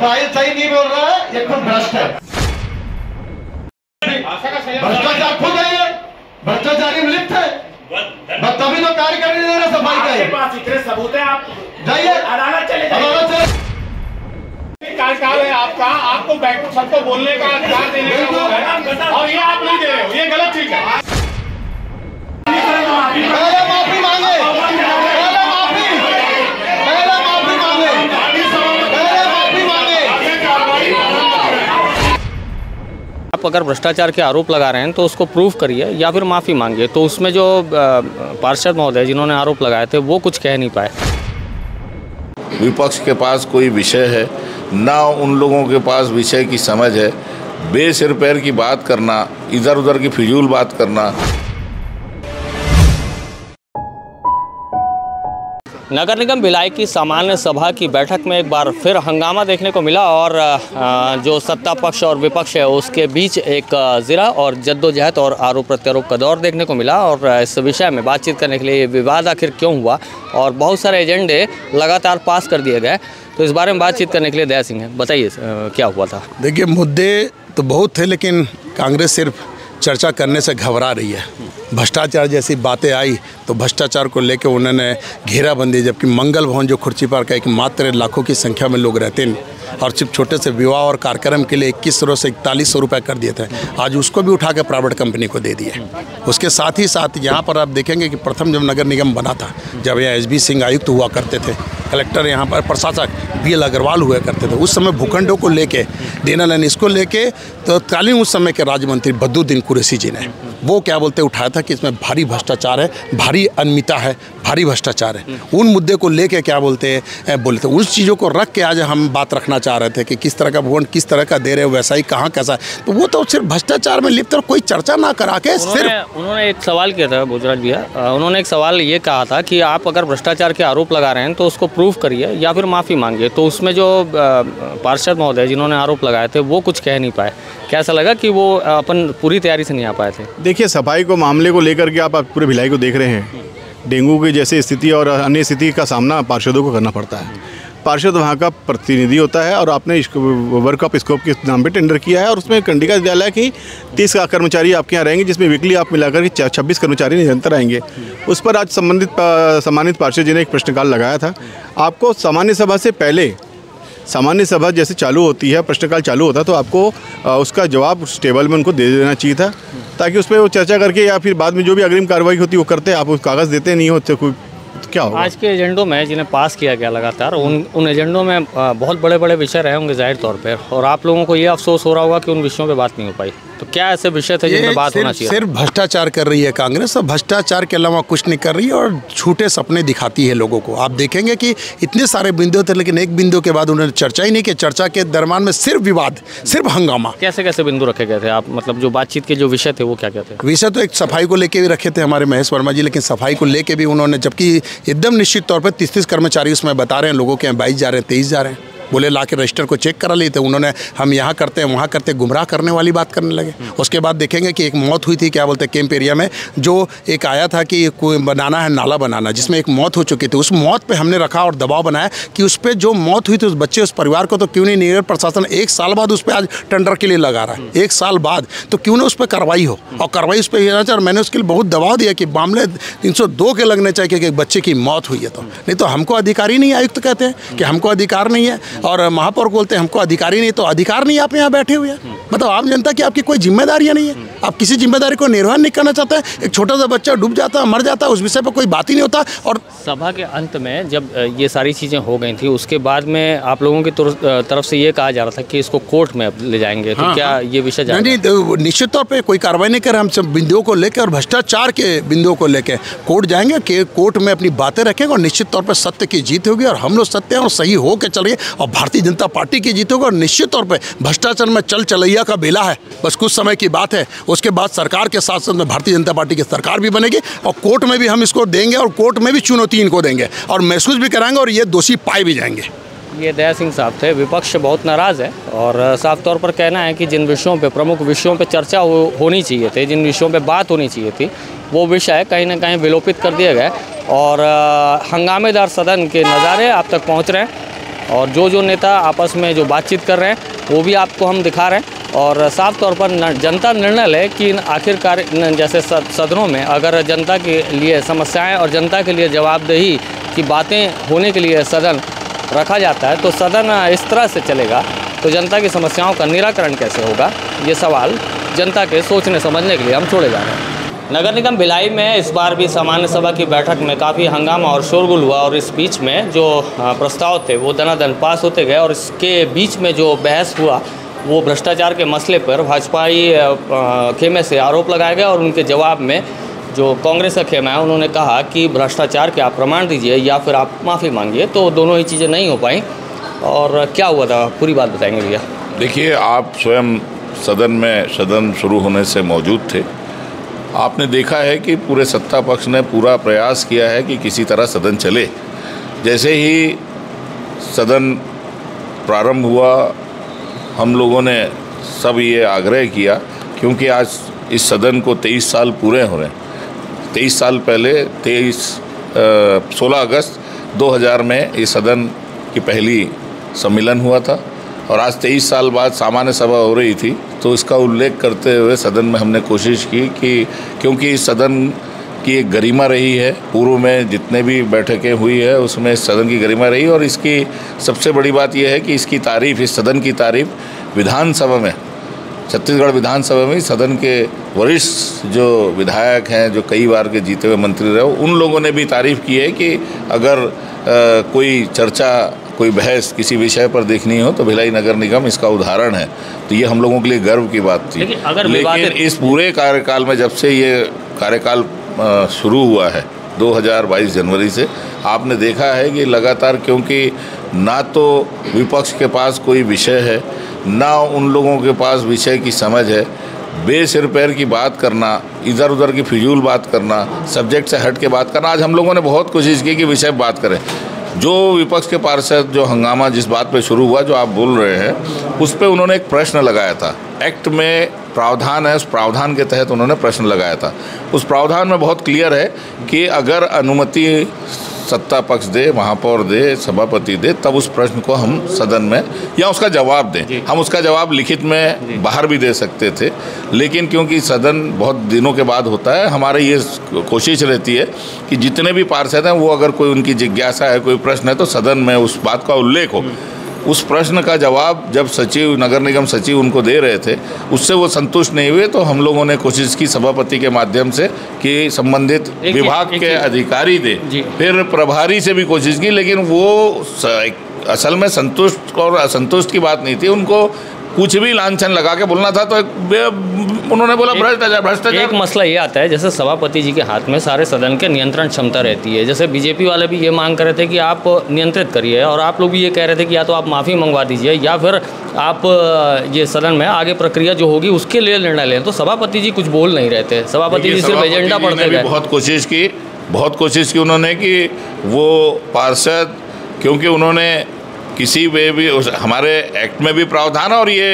File सही नहीं बोल रहा है, ये खुद भ्रष्ट है। भ्रष्टाचार खुद है, ये भ्रष्टाचारी में लिप्त है, तभी तो कार्य करने दे रहे सफाई का। आपके पास इतने सबूत हैं, आप जाइए अदालत चले जाइए। कार्यकाल है आपका, आपको बैठो सबको बोलने का अधिकार देने का वो है, और ये आप नहीं दे रहे हो, ये गलत चीज है। पहले माफी मांगे, पहले माफी मांगे। आप अगर भ्रष्टाचार के आरोप लगा रहे हैं तो उसको प्रूफ करिए या फिर माफ़ी मांगिए। तो उसमें जो पार्षद महोदय जिन्होंने आरोप लगाए थे वो कुछ कह नहीं पाए। विपक्ष के पास कोई विषय है ना, उन लोगों के पास विषय की समझ है। बेसिर पैर की बात करना, इधर उधर की फिजूल बात करना। नगर निगम भिलाई की सामान्य सभा की बैठक में एक बार फिर हंगामा देखने को मिला और जो सत्ता पक्ष और विपक्ष है उसके बीच एक ज़िरा और जद्दोजहद और आरोप प्रत्यारोप का दौर देखने को मिला। और इस विषय में बातचीत करने के लिए ये विवाद आखिर क्यों हुआ और बहुत सारे एजेंडे लगातार पास कर दिए गए, तो इस बारे में बातचीत करने के लिए दया सिंह है। बताइए क्या हुआ था। देखिए, मुद्दे तो बहुत थे, लेकिन कांग्रेस सिर्फ चर्चा करने से घबरा रही है। भ्रष्टाचार जैसी बातें आई तो भ्रष्टाचार को लेकर उन्होंने घेराबंदी, जबकि मंगल भवन जो खुर्ची पार का एक मात्र लाखों की संख्या में लोग रहते हैं और सिर्फ छोटे से विवाह और कार्यक्रम के लिए 2100 से 4100 रुपये कर दिए थे, आज उसको भी उठा के प्राइवेट कंपनी को दे दिए। उसके साथ ही साथ यहाँ पर आप देखेंगे कि प्रथम जब नगर निगम बना था, जब यहाँ SB सिंह आयुक्त हुआ करते थे, कलेक्टर यहाँ पर प्रशासक BL अग्रवाल हुआ करते थे, उस समय भूखंडों को लेके, देना लेना इसको लेके तो तत्कालीन उस समय के राज्य मंत्री बद्रुद्दीन कुरैशी जी ने वो क्या बोलते उठाया था कि इसमें भारी भ्रष्टाचार है, भारी अनियमितता है, भारी भ्रष्टाचार है। उन मुद्दे को लेके क्या बोले थे, उस चीज़ों को रख के आज हम बात रखना चाह रहे थे कि किस तरह का भवन किस तरह का दे रहे हो, वैसा ही कहाँ कैसा है। तो वो तो सिर्फ भ्रष्टाचार में लिप्त, कोई चर्चा ना करा के सिर्फ उन्होंने एक सवाल किया था भोजराज भैया, उन्होंने एक सवाल ये कहा था कि आप अगर भ्रष्टाचार के आरोप लगा रहे हैं तो उसको प्रूफ करिए या फिर माफ़ी मांगिए। तो उसमें जो पार्षद महोदय जिन्होंने आरोप लगाए थे वो कुछ कह नहीं पाए। कैसा लगा कि वो अपन पूरी तैयारी से नहीं आ पाए थे। देखिए, सफाई को मामले को लेकर के आप पूरे भिलाई को देख रहे हैं, डेंगू की जैसे स्थिति और अन्य स्थिति का सामना पार्षदों को करना पड़ता है। पार्षद वहाँ का प्रतिनिधि होता है और आपने वर्क ऑफ स्कोप के नाम पे टेंडर किया है और उसमें कंडिका विद्यालय की 30 कर्मचारी आपके यहाँ रहेंगे, जिसमें वीकली आप मिलाकर के 26 कर्मचारी निरंतर आएंगे। उस पर आज सम्मानित पार्षद जी ने एक प्रश्नकाल लगाया था। आपको सामान्य सभा से पहले, सामान्य सभा जैसे चालू होती है, प्रश्नकाल चालू होता है, तो आपको उसका जवाब उस टेबल में उनको दे देना चाहिए था, ताकि उस पर वो चर्चा करके या फिर बाद में जो भी अग्रिम कार्रवाई होती है वो करते। आप उस कागज़ देते नहीं हो तो कोई क्या होगा। आज के एजेंडों में जिन्हें पास किया गया लगातार उन एजेंडों में बहुत बड़े बड़े विषय रहे होंगे जाहिर तौर पर, और आप लोगों को ये अफसोस हो रहा होगा कि उन विषयों पे बात नहीं हो पाई। तो क्या ऐसे विषय थे जिन पर बात होना चाहिए? सिर्फ भ्रष्टाचार कर रही है कांग्रेस, और भ्रष्टाचार के अलावा कुछ नहीं कर रही है और झूठे सपने दिखाती है लोगों को। आप देखेंगे कि इतने सारे बिंदु थे, लेकिन एक बिंदु के बाद उन्होंने चर्चा ही नहीं की। चर्चा के दरम्यान में सिर्फ विवाद, सिर्फ हंगामा। कैसे कैसे बिंदु रखे गए थे आप, मतलब जो बातचीत के जो विषय थे वो क्या क्या थे? विषय तो एक सफाई को लेके भी रखे थे हमारे महेश वर्मा जी, लेकिन सफाई को लेके भी उन्होंने, जबकि एकदम निश्चित तौर पर 30 कर्मचारी उसमें बता रहे हैं, लोगों के 22 जा रहे हैं, 23 जा रहे हैं, बोले ला के रजिस्टर को चेक करा लिए थे। उन्होंने हम यहाँ करते हैं वहाँ करते, गुमराह करने वाली बात करने लगे। उसके बाद देखेंगे कि एक मौत हुई थी, क्या बोलते हैं, कैंप एरिया में जो एक आया था कि कोई बनाना है, नाला बनाना, जिसमें एक मौत हो चुकी थी। उस मौत पे हमने रखा और दबाव बनाया कि उस पर जो मौत हुई थी उस बच्चे, उस परिवार को तो क्यों नहीं, नगर प्रशासन 1 साल बाद उस पर आज टेंडर के लिए लगा रहा है, 1 साल बाद, तो क्यों ना उस पर कार्रवाई हो और कार्रवाई उस पर। और मैंने उसके लिए बहुत दबाव दिया कि मामले 302 के लगने चाहिए कि एक बच्चे की मौत हुई है, तो नहीं तो हमको अधिकार ही नहीं। आयुक्त कहते हैं कि हमको अधिकार नहीं है और महापौर बोलते हैं हमको अधिकारी नहीं, तो अधिकार नहीं, आप यहाँ बैठे हुए हैं। मतलब आम जनता की आपकी कोई जिम्मेदारियां नहीं है, आप किसी जिम्मेदारी को निर्वहन नहीं करना चाहते हैं। एक छोटा सा बच्चा डूब जाता है, मर जाता है, उस विषय पर कोई बात ही नहीं होता। और सभा के अंत में जब ये सारी चीज़ें हो गई थी, उसके बाद में आप लोगों की तरफ से ये कहा जा रहा था कि इसको कोर्ट में ले जाएंगे, तो क्या ये विषय नहीं, निश्चित तौर पर कोई कार्रवाई नहीं कर, हम सब बिंदुओं को लेकर और भ्रष्टाचार के बिंदुओं को लेकर कोर्ट जाएंगे, कि कोर्ट में अपनी बातें रखेंगे और निश्चित तौर पर सत्य की जीत होगी और हम लोग सत्य और सही हो के चल रही है और भारतीय जनता पार्टी की जीत होगी। और निश्चित तौर पे भ्रष्टाचार में चलैया का बेला है, बस कुछ समय की बात है। उसके बाद सरकार के साथ साथ में भारतीय जनता पार्टी की सरकार भी बनेगी और कोर्ट में भी हम इसको देंगे और कोर्ट में भी चुनौती इनको देंगे और महसूस भी कराएंगे और ये दोषी पाए भी जाएंगे। ये दया सिंह साहब थे। विपक्ष बहुत नाराज़ है और साफ तौर पर कहना है कि जिन विषयों पे, प्रमुख विषयों पे चर्चा होनी चाहिए थी, जिन विषयों पे बात होनी चाहिए थी, वो विषय कहीं ना कहीं विलोपित कर दिए गए और हंगामेदार सदन के नज़ारे आप तक पहुंच रहे हैं। और जो नेता आपस में जो बातचीत कर रहे हैं वो भी आपको हम दिखा रहे हैं। और साफ तौर पर जनता निर्णय ले कि आखिरकार जैसे सदनों में अगर जनता के लिए समस्याएं और जनता के लिए जवाबदेही की बातें होने के लिए सदन रखा जाता है, तो सदन इस तरह से चलेगा तो जनता की समस्याओं का निराकरण कैसे होगा, ये सवाल जनता के सोचने समझने के लिए हम छोड़े जा रहे हैं। नगर निगम भिलाई में इस बार भी सामान्य सभा की बैठक में काफ़ी हंगामा और शोरगुल हुआ और इस बीच में जो प्रस्ताव थे वो दनादन पास होते गए और इसके बीच में जो बहस हुआ वो भ्रष्टाचार के मसले पर भाजपाई खेमे से आरोप लगाया गया और उनके जवाब में जो कांग्रेस का खेमा है उन्होंने कहा कि भ्रष्टाचार के आप प्रमाण दीजिए या फिर आप माफ़ी मांगिए, तो दोनों ही चीज़ें नहीं हो पाई। और क्या हुआ था पूरी बात बताएंगे भैया। देखिए, आप स्वयं सदन शुरू होने से मौजूद थे। आपने देखा है कि पूरे सत्ता पक्ष ने पूरा प्रयास किया है कि किसी तरह सदन चले। जैसे ही सदन प्रारंभ हुआ, हम लोगों ने सब ये आग्रह किया, क्योंकि आज इस सदन को 23 साल पूरे हो रहे हैं। 23 साल पहले 16 अगस्त 2000 में इस सदन की पहली सम्मेलन हुआ था और आज 23 साल बाद सामान्य सभा हो रही थी, तो इसका उल्लेख करते हुए सदन में हमने कोशिश की कि क्योंकि इस सदन की एक गरिमा रही है, पूर्व में जितने भी बैठकें हुई है उसमें इस सदन की गरिमा रही, और इसकी सबसे बड़ी बात यह है कि इसकी तारीफ़, इस सदन की तारीफ़ विधानसभा में, छत्तीसगढ़ विधानसभा में सदन के वरिष्ठ जो विधायक हैं, जो कई बार के जीते हुए मंत्री रहे, उन लोगों ने भी तारीफ़ की है कि अगर कोई चर्चा, कोई बहस किसी विषय पर देखनी हो तो भिलाई नगर निगम इसका उदाहरण है। तो ये हम लोगों के लिए गर्व की बात थी। लेकिन इस पूरे कार्यकाल में, जब से ये कार्यकाल शुरू हुआ है 2022 जनवरी से, आपने देखा है कि लगातार, क्योंकि ना तो विपक्ष के पास कोई विषय है, ना उन लोगों के पास विषय की समझ है, बेसिर पैर की बात करना, इधर उधर की फिजूल बात करना, सब्जेक्ट से हट के बात करना। आज हम लोगों ने बहुत कोशिश की कि विषय बात करें। जो विपक्ष के पार्षद, जो हंगामा जिस बात पे शुरू हुआ, जो आप बोल रहे हैं, उस पे उन्होंने एक प्रश्न लगाया था। एक्ट में प्रावधान है, उस प्रावधान के तहत उन्होंने प्रश्न लगाया था। उस प्रावधान में बहुत क्लियर है कि अगर अनुमति सत्ता पक्ष दे, महापौर दे, सभापति दे, तब उस प्रश्न को हम सदन में या उसका जवाब दें। हम उसका जवाब लिखित में बाहर भी दे सकते थे, लेकिन क्योंकि सदन बहुत दिनों के बाद होता है, हमारी ये कोशिश रहती है कि जितने भी पार्षद हैं वो अगर कोई उनकी जिज्ञासा है, कोई प्रश्न है, तो सदन में उस बात का उल्लेख हो। उस प्रश्न का जवाब जब सचिव, नगर निगम सचिव उनको दे रहे थे, उससे वो संतुष्ट नहीं हुए, तो हम लोगों ने कोशिश की सभापति के माध्यम से कि संबंधित विभाग के अधिकारी दे। फिर प्रभारी से भी कोशिश की, लेकिन वो असल में संतुष्ट और असंतुष्ट की बात नहीं थी, उनको कुछ भी लांछन लगा के बोलना था। तो उन्होंने बोला भ्रष्टाचार। एक मसला ये आता है, जैसे सभापति जी के हाथ में सारे सदन के नियंत्रण क्षमता रहती है। जैसे बीजेपी वाले भी ये मांग कर रहे थे कि आप नियंत्रित करिए, और आप लोग भी ये कह रहे थे कि या तो आप माफ़ी मंगवा दीजिए या फिर आप ये सदन में आगे प्रक्रिया जो होगी उसके लिए निर्णय लें। तो सभापति जी कुछ बोल नहीं रहे थे, सभापति जी सिर्फ एजेंडा पढ़ते गए। बहुत कोशिश की उन्होंने कि वो पार्षद, क्योंकि उन्होंने किसी वे भी हमारे एक्ट में भी प्रावधान है, और ये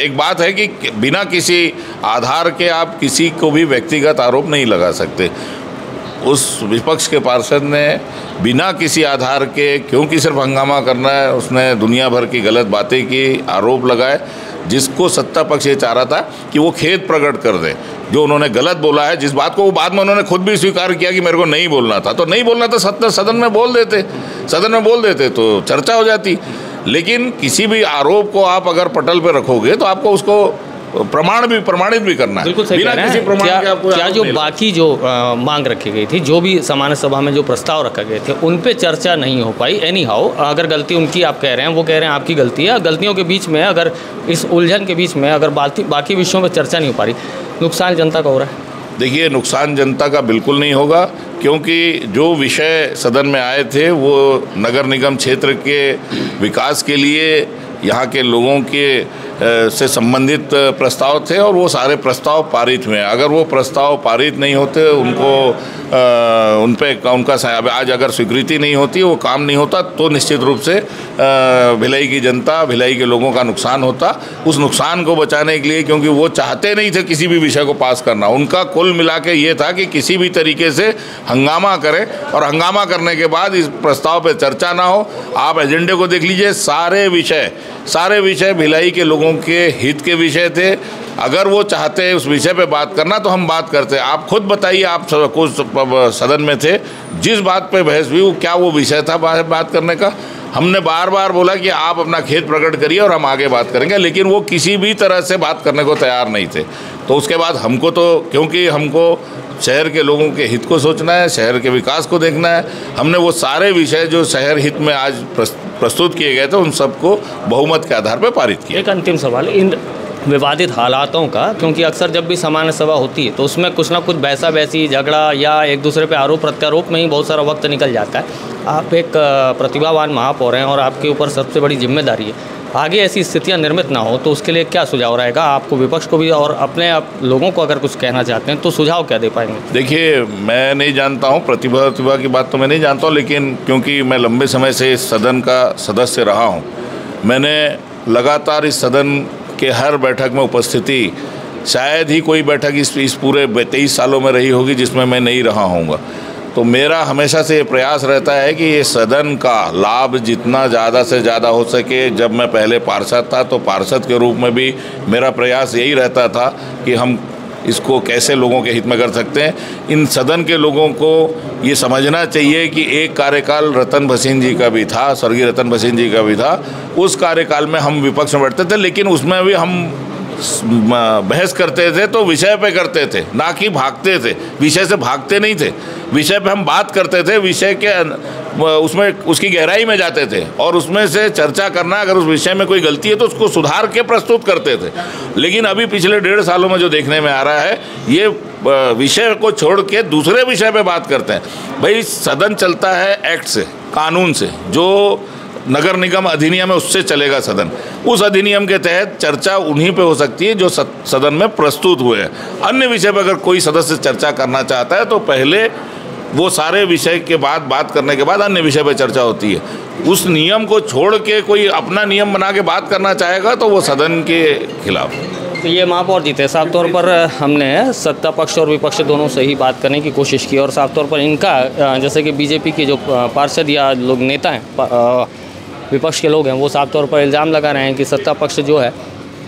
एक बात है कि बिना किसी आधार के आप किसी को भी व्यक्तिगत आरोप नहीं लगा सकते। उस विपक्ष के पार्षद ने बिना किसी आधार के, क्योंकि सिर्फ हंगामा करना है, उसने दुनिया भर की गलत बातें की, आरोप लगाए, जिसको सत्ता पक्ष ये चाह रहा था कि वो खेद प्रकट कर दे जो उन्होंने गलत बोला है, जिस बात को वो बाद में उन्होंने खुद भी स्वीकार किया कि मेरे को नहीं बोलना था। तो नहीं बोलना था, सदन में बोल देते तो चर्चा हो जाती। लेकिन किसी भी आरोप को आप अगर पटल पे रखोगे तो आपको उसको प्रमाणित भी करना है। बिल्कुल सही कह रहे हैं। क्या जो बाकी जो मांग रखी गई थी, जो भी सामान्य सभा में जो प्रस्ताव रखे गए थे, उन पे चर्चा नहीं हो पाई। एनी हाउ, अगर गलती उनकी आप कह रहे हैं, वो कह रहे हैं आपकी गलती है, गलतियों के बीच में, अगर इस उलझन के बीच में अगर बाकी विषयों पर चर्चा नहीं हो पा रही, नुकसान जनता का हो रहा है। देखिए, नुकसान जनता का बिल्कुल नहीं होगा, क्योंकि जो विषय सदन में आए थे वो नगर निगम क्षेत्र के विकास के लिए, यहाँ के लोगों के से संबंधित प्रस्ताव थे और वो सारे प्रस्ताव पारित हुए हैं। अगर वो प्रस्ताव पारित नहीं होते, उन पे उनका आज अगर स्वीकृति नहीं होती, वो काम नहीं होता, तो निश्चित रूप से भिलाई की जनता, भिलाई के लोगों का नुकसान होता। उस नुकसान को बचाने के लिए, क्योंकि वो चाहते नहीं थे किसी भी विषय को पास करना, उनका कुल मिला के ये था कि किसी भी तरीके से हंगामा करें और हंगामा करने के बाद इस प्रस्ताव पर चर्चा ना हो। आप एजेंडे को देख लीजिए, सारे विषय भिलाई के लोगों के हित के विषय थे। अगर वो चाहते उस विषय पे बात करना तो हम बात करते। आप खुद बताइए, आप कुछ सदन में थे, जिस बात पे बहस हुई, क्या वो विषय था बात करने का? हमने बार बार बोला कि आप अपना खेद प्रकट करिए और हम आगे बात करेंगे, लेकिन वो किसी भी तरह से बात करने को तैयार नहीं थे। तो उसके बाद हमको क्योंकि हमको शहर के लोगों के हित को सोचना है, शहर के विकास को देखना है, हमने वो सारे विषय जो शहर हित में आज प्रस्तुत किए गए थे, उन सबको बहुमत के आधार पर पारित किया। एक अंतिम सवाल इन विवादित हालातों का, क्योंकि अक्सर जब भी सामान्य सभा होती है तो उसमें कुछ ना कुछ बहसा-बहसी, झगड़ा या एक दूसरे पे आरोप प्रत्यारोप में ही बहुत सारा वक्त निकल जाता है। आप एक प्रतिभावान महापौर हैं और आपके ऊपर सबसे बड़ी जिम्मेदारी है। आगे ऐसी स्थितियां निर्मित ना हो तो उसके लिए क्या सुझाव रहेगा आपको, विपक्ष को भी, और अपने लोगों को अगर कुछ कहना चाहते हैं तो सुझाव क्या दे पाएंगे? देखिए, मैं नहीं जानता हूँ, प्रतिभा की बात तो मैं नहीं जानता हूँ, लेकिन क्योंकि मैं लंबे समय से इस सदन का सदस्य रहा हूँ, मैंने लगातार इस सदन के हर बैठक में उपस्थिति, शायद ही कोई बैठक इस पूरे 23 सालों में रही होगी जिसमें मैं नहीं रहा हूँगा। तो मेरा हमेशा से ये प्रयास रहता है कि ये सदन का लाभ जितना ज़्यादा से ज़्यादा हो सके। जब मैं पहले पार्षद था तो पार्षद के रूप में भी मेरा प्रयास यही रहता था कि हम इसको कैसे लोगों के हित में कर सकते हैं। इन सदन के लोगों को ये समझना चाहिए कि एक कार्यकाल रतन भसीन जी का भी था, स्वर्गीय रतन भसीन जी का भी था। उस कार्यकाल में हम विपक्ष में बैठते थे, लेकिन उसमें भी हम बहस करते थे तो विषय पे करते थे, ना कि भागते थे। विषय से भागते नहीं थे, विषय पे हम बात करते थे, विषय के उसमें उसकी गहराई में जाते थे और उसमें से चर्चा करना, अगर उस विषय में कोई गलती है तो उसको सुधार के प्रस्तुत करते थे। लेकिन अभी पिछले 1.5 सालों में जो देखने में आ रहा है, ये विषय को छोड़ के दूसरे विषय पे बात करते हैं। भाई, सदन चलता है एक्ट से, कानून से, जो नगर निगम अधिनियम है उससे चलेगा सदन। उस अधिनियम के तहत चर्चा उन्हीं पे हो सकती है जो सदन में प्रस्तुत हुए हैं। अन्य विषय पर अगर कोई सदस्य चर्चा करना चाहता है तो पहले वो सारे विषय के बाद बात करने के बाद अन्य विषय पर चर्चा होती है। उस नियम को छोड़ के कोई अपना नियम बना के बात करना चाहेगा तो वो सदन के खिलाफ। तो ये महापौर जी थे, साफ तौर पर हमने सत्ता पक्ष और विपक्ष दोनों से ही बात करने की कोशिश की और साफ तौर पर इनका, जैसे कि बीजेपी के जो पार्षद या लोग नेता हैं, विपक्ष के लोग हैं, वो साफ तौर पर इल्ज़ाम लगा रहे हैं कि सत्ता पक्ष जो है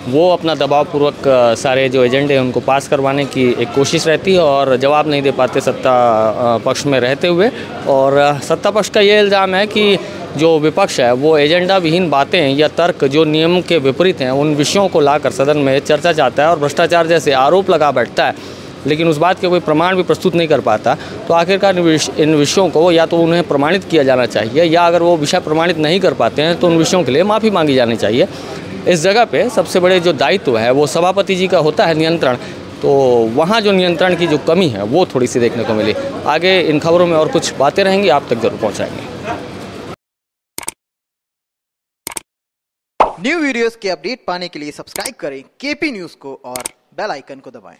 वो अपना दबावपूर्वक सारे जो एजेंडे हैं उनको पास करवाने की एक कोशिश रहती है और जवाब नहीं दे पाते सत्ता पक्ष में रहते हुए। और सत्ता पक्ष का ये इल्ज़ाम है कि जो विपक्ष है वो एजेंडा विहीन बातें या तर्क जो नियम के विपरीत हैं उन विषयों को लाकर सदन में चर्चा चाहता है और भ्रष्टाचार जैसे आरोप लगा बैठता है, लेकिन उस बात के कोई प्रमाण भी प्रस्तुत नहीं कर पाता। तो आखिरकार इन विषयों को या तो उन्हें प्रमाणित किया जाना चाहिए, या अगर वो विषय प्रमाणित नहीं कर पाते हैं तो उन विषयों के लिए माफ़ी मांगी जानी चाहिए। इस जगह पे सबसे बड़े जो दायित्व है वो सभापति जी का होता है, नियंत्रण। तो वहाँ जो नियंत्रण की जो कमी है वो थोड़ी सी देखने को मिली। आगे इन खबरों में और कुछ बातें रहेंगी, आप तक जरूर पहुँचाएंगे। न्यू वीडियोस के अपडेट पाने के लिए सब्सक्राइब करें केपी न्यूज़ को और बेल आइकन को दबाएं।